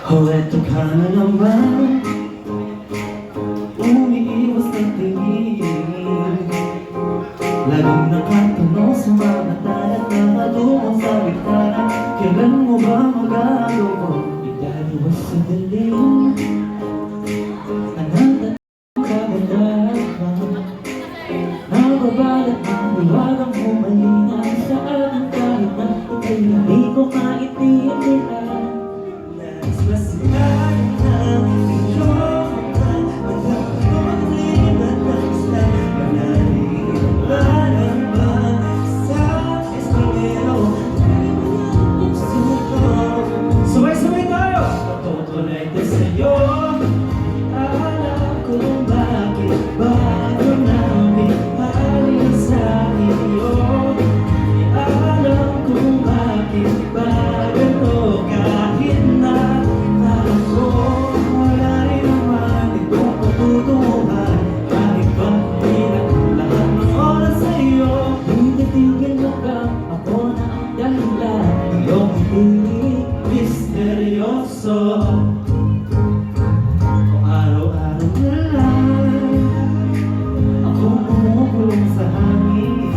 O eto ka na naman, umiiwas na tingin, laging nakatanong sa mga talat na madumang sa bintana. Kailan mo ba magagawa italiwas sa dilim? Anong kabalaan ba? Nababalat ng liwagang humalina sa akin kahit na ika'y hindi ko maintindihan. Nais masinayan na iyong mga magkakaliban ng isang manalibanan ba sa estranghero? Gusto ko sabay-sabay tayo! Matutunay ko sa'yo, alam kung bakit bago namin halin sa iyo. Alam kung bakit bago to kahit na ako wala rin naman itong patutunguhan. Kahit ba hirap lahat ng oras sa'yo, hindi mo ka ako na ang dahilan. Iyong hindi misteryoso. Kung araw-araw na lang akong pumukulong sa hangin,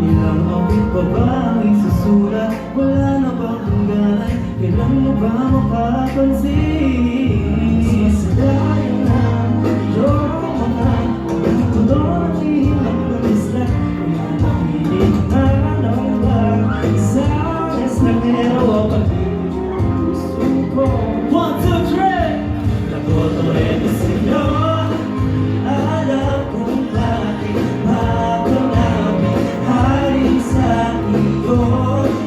ilang awit pa ba ang isusulat? Wala na bang hangganan? Kailan mo ba mapapansin? Sasadayan na iyong mga pagtutulong ng ilang ng isla. Kaya napilit na lang ba sa estranghero o pag-gusto ko? 1, 2, 3! Nabotohin na sa'yo, alam kung bakit bago namin halin sa iyo. Di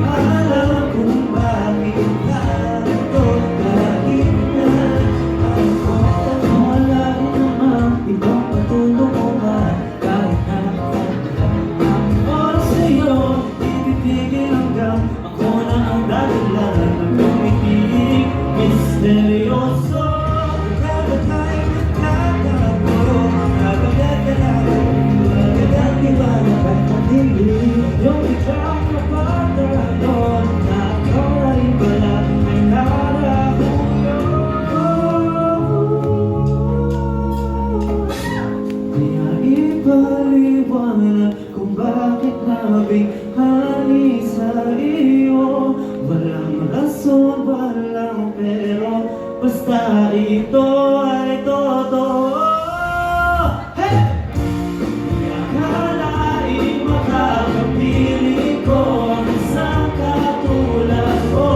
alam kung bakit narito kahit na ako wala rin naman ibang patulungan. Kahit na ang oras sa'yo, titigil hanggang ako na ang dahilan ng tumitig misteryoso. Kapatay nagkakapo, kapagat ka lang, kagat iba na ba't matindi? Yung ikaw kapatadon, na ikaw ay pala ay narahuyo. Kaya ipaliwanag kung bakit labing hani sa iyo. Walang rason, walang pero, basta ito ay totoo. Hey! Di akalain makakapili ko ang isang katulad ko.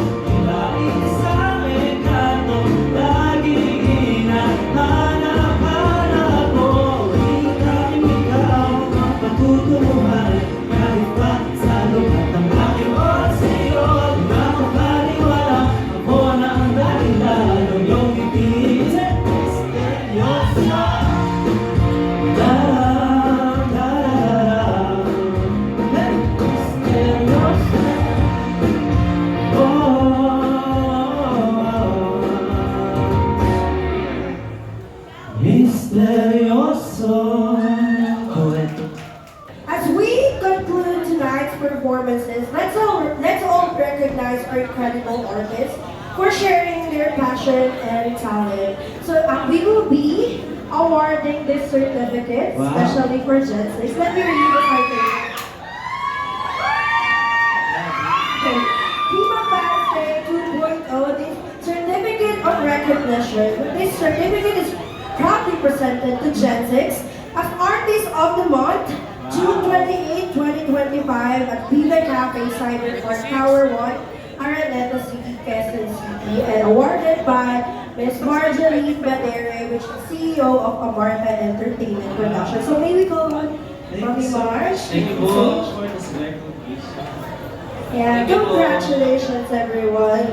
Tila isang enkanto, laging hinahanap-hanap ko. Ikaw ang patutunguhan, kahit pa sa lugat ng aking oras sa'yo. Di ba mapaniwala, ako na ang dahilan ng iyong ibig. Misteryoso. Misteryoso. As we conclude tonight's performances, let's all recognize our incredible artists for sharing their passion and talent. So we will be awarding this certificate, Wow. especially for Gen 6. Let me read the citation. Okay. Viva Paste 2.0, this certificate of recognition. This certificate is proudly presented to Gen 6 as Artist of the Month, June 28, 2025 at Viva Cafe Cyberpark Tower 1, Araneta City, Quezon City, and awarded by Ms. Marjorie Badere, which is CEO of Amarta Entertainment Production. So may we go on, Mami Marge? Thank you po for this recognition. Yeah, Thank you po. congratulations everyone.